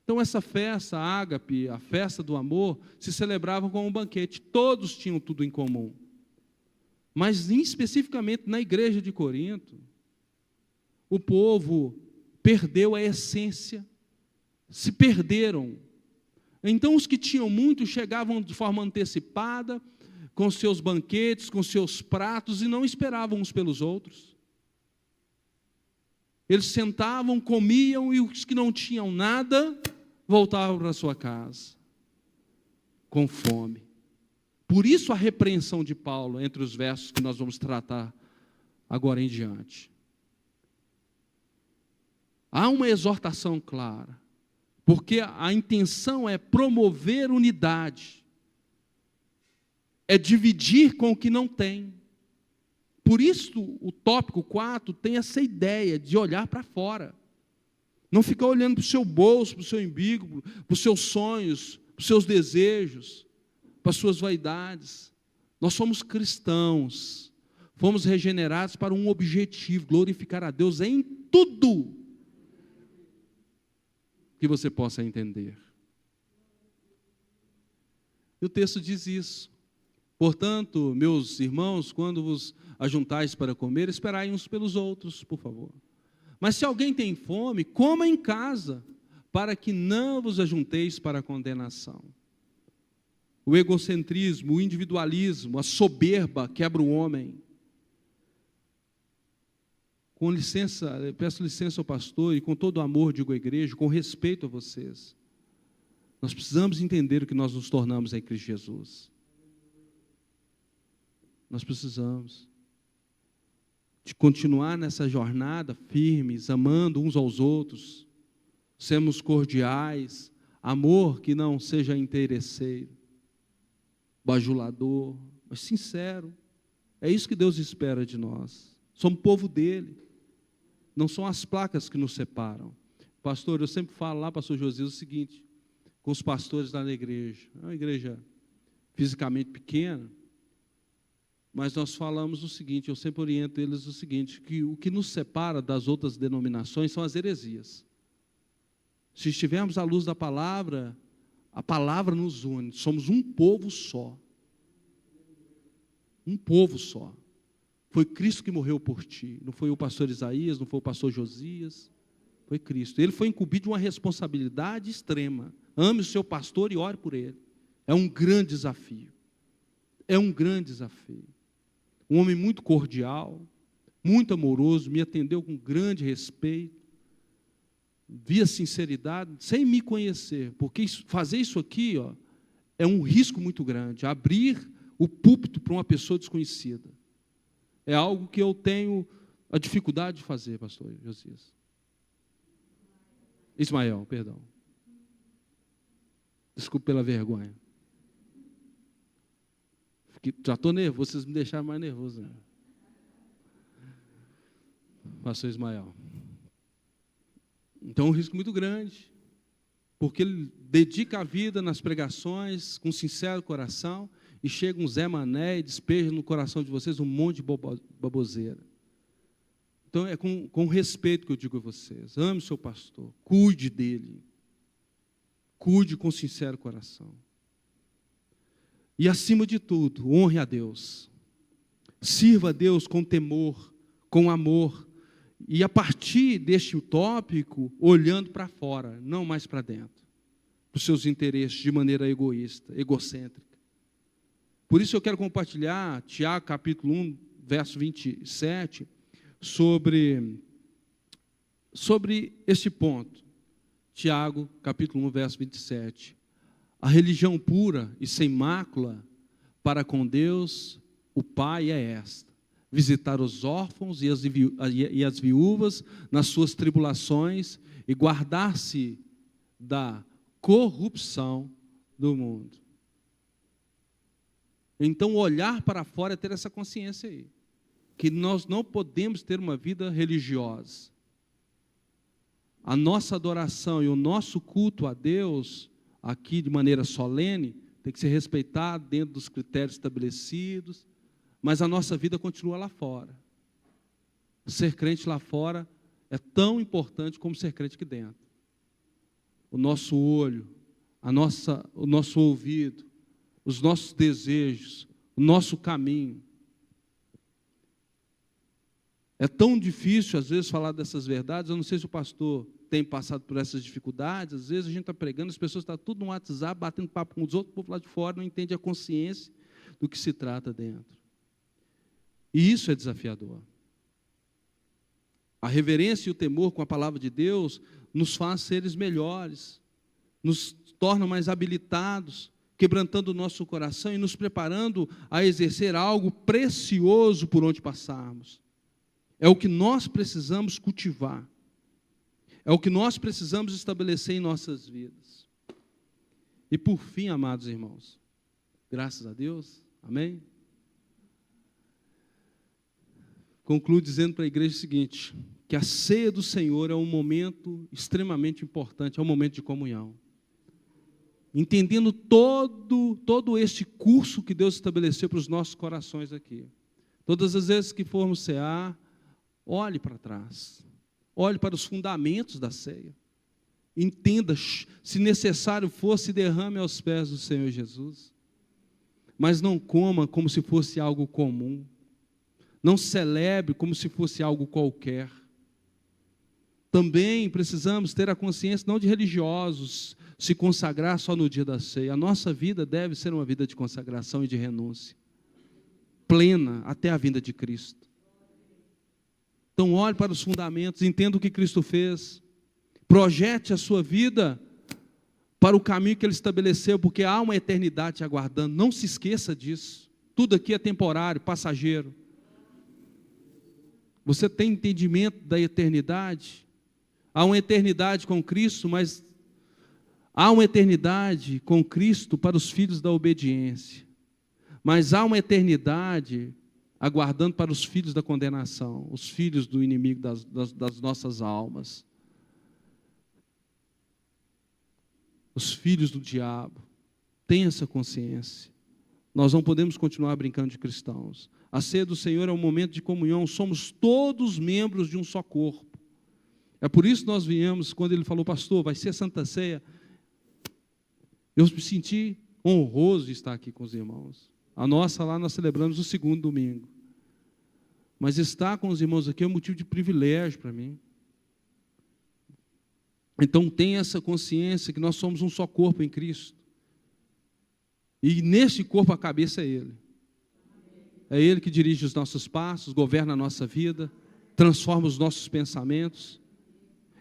Então essa festa, a ágape, a festa do amor, se celebrava como um banquete. Todos tinham tudo em comum. Mas especificamente na igreja de Corinto, o povo perdeu a essência, se perderam. Então os que tinham muito chegavam de forma antecipada, com seus banquetes, com seus pratos, e não esperavam uns pelos outros. Eles sentavam, comiam, e os que não tinham nada, voltavam para sua casa, com fome. Por isso a repreensão de Paulo, entre os versos que nós vamos tratar agora em diante. Há uma exortação clara, porque a intenção é promover unidade, é dividir com o que não tem. Por isso o tópico 4 tem essa ideia de olhar para fora. Não ficar olhando para o seu bolso, para o seu umbigo, para os seus sonhos, para os seus desejos, para as suas vaidades. Nós somos cristãos, fomos regenerados para um objetivo, glorificar a Deus em tudo que você possa entender. E o texto diz isso. Portanto, meus irmãos, quando vos ajuntais para comer, esperai uns pelos outros, por favor. Mas se alguém tem fome, coma em casa, para que não vos ajunteis para a condenação. O egocentrismo, o individualismo, a soberba quebra o homem. Com licença, peço licença ao pastor, e com todo o amor digo à igreja, com respeito a vocês. Nós precisamos entender o que nós nos tornamos em Cristo Jesus. Nós precisamos de continuar nessa jornada firmes, amando uns aos outros, sermos cordiais, amor que não seja interesseiro, bajulador, mas sincero. É isso que Deus espera de nós. Somos povo dele. Não são as placas que nos separam. Pastor, eu sempre falo lá, pastor Josias, o seguinte, com os pastores lá na igreja. É uma igreja fisicamente pequena, mas nós falamos o seguinte, eu sempre oriento eles o seguinte, que o que nos separa das outras denominações são as heresias. Se estivermos à luz da palavra, a palavra nos une, somos um povo só. Um povo só. Foi Cristo que morreu por ti, não foi o pastor Isaías, não foi o pastor Josias, foi Cristo. Ele foi incumbido de uma responsabilidade extrema. Ame o seu pastor e ore por ele. É um grande desafio. É um grande desafio. Um homem muito cordial, muito amoroso, me atendeu com grande respeito, via sinceridade, sem me conhecer, porque fazer isso aqui, ó, é um risco muito grande, abrir o púlpito para uma pessoa desconhecida. É algo que eu tenho a dificuldade de fazer, pastor Josias. Ismael, perdão. Desculpe pela vergonha. Já estou nervoso, vocês me deixaram mais nervoso. Né? Pastor Ismael. Então, é um risco muito grande, porque ele dedica a vida nas pregações, com sincero coração, e chega um Zé Mané e despeja no coração de vocês um monte de baboseira. Então, é com respeito que eu digo a vocês, ame o seu pastor, cuide dele, cuide com sincero coração. E, acima de tudo, honre a Deus. Sirva a Deus com temor, com amor. E, a partir deste tópico, olhando para fora, não mais para dentro. Para os seus interesses de maneira egoísta, egocêntrica. Por isso eu quero compartilhar Tiago, capítulo 1, verso 27, sobre este ponto. Tiago, capítulo 1, verso 27. A religião pura e sem mácula para com Deus, o Pai, é esta: visitar os órfãos e as viúvas nas suas tribulações e guardar-se da corrupção do mundo. Então, olhar para fora é ter essa consciência aí, que nós não podemos ter uma vida religiosa. A nossa adoração e o nosso culto a Deus, aqui de maneira solene, tem que ser respeitado dentro dos critérios estabelecidos, mas a nossa vida continua lá fora. Ser crente lá fora é tão importante como ser crente aqui dentro. O nosso olho, o nosso ouvido, os nossos desejos, o nosso caminho. É tão difícil, às vezes, falar dessas verdades. Eu não sei se o pastor tem passado por essas dificuldades. Às vezes a gente está pregando, as pessoas estão tudo no WhatsApp, batendo papo com os outros, o povo lá de fora não entende a consciência do que se trata dentro. E isso é desafiador. A reverência e o temor com a palavra de Deus nos faz seres melhores, nos torna mais habilitados, quebrantando o nosso coração e nos preparando a exercer algo precioso por onde passarmos. É o que nós precisamos cultivar. É o que nós precisamos estabelecer em nossas vidas. E por fim, amados irmãos, graças a Deus, amém? Concluo dizendo para a igreja o seguinte, que a ceia do Senhor é um momento extremamente importante, é um momento de comunhão. Entendendo todo este curso que Deus estabeleceu para os nossos corações aqui. Todas as vezes que formos cear, olhe para trás. Olhe para os fundamentos da ceia. Entenda, se necessário for, se derrame aos pés do Senhor Jesus. Mas não coma como se fosse algo comum. Não celebre como se fosse algo qualquer. Também precisamos ter a consciência, não de religiosos, se consagrar só no dia da ceia. A nossa vida deve ser uma vida de consagração e de renúncia. Plena até a vinda de Cristo. Então, olhe para os fundamentos, entenda o que Cristo fez, projete a sua vida para o caminho que Ele estabeleceu, porque há uma eternidade te aguardando, não se esqueça disso, tudo aqui é temporário, passageiro. Você tem entendimento da eternidade? Há uma eternidade com Cristo, mas há uma eternidade com Cristo para os filhos da obediência, mas há uma eternidade aguardando para os filhos da condenação, os filhos do inimigo das nossas almas, os filhos do diabo. Tenha essa consciência. Nós não podemos continuar brincando de cristãos. A ceia do Senhor é um momento de comunhão, somos todos membros de um só corpo. É por isso que nós viemos, quando ele falou, pastor, vai ser Santa Ceia, eu me senti honroso de estar aqui com os irmãos. A nossa lá nós celebramos o segundo domingo. Mas estar com os irmãos aqui é um motivo de privilégio para mim. Então tenha essa consciência que nós somos um só corpo em Cristo. E nesse corpo a cabeça é Ele. É Ele que dirige os nossos passos, governa a nossa vida, transforma os nossos pensamentos.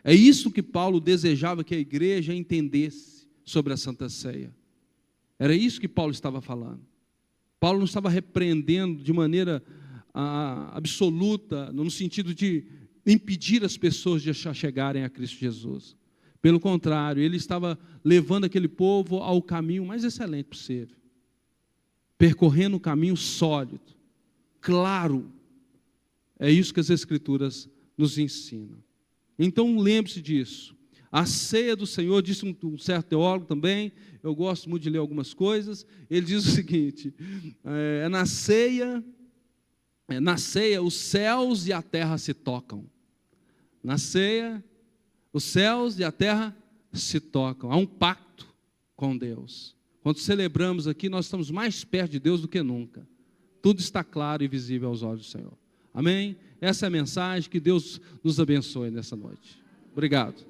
É isso que Paulo desejava que a igreja entendesse sobre a Santa Ceia. Era isso que Paulo estava falando. Paulo não estava repreendendo de maneira absoluta, no sentido de impedir as pessoas de chegarem a Cristo Jesus. Pelo contrário, ele estava levando aquele povo ao caminho mais excelente possível, percorrendo um caminho sólido, claro. É isso que as Escrituras nos ensinam. Então, lembre-se disso. A ceia do Senhor, disse um certo teólogo também, eu gosto muito de ler algumas coisas, ele diz o seguinte, na ceia os céus e a terra se tocam. Na ceia, os céus e a terra se tocam. Há um pacto com Deus. Quando celebramos aqui, nós estamos mais perto de Deus do que nunca. Tudo está claro e visível aos olhos do Senhor. Amém? Essa é a mensagem, que Deus nos abençoe nessa noite. Obrigado.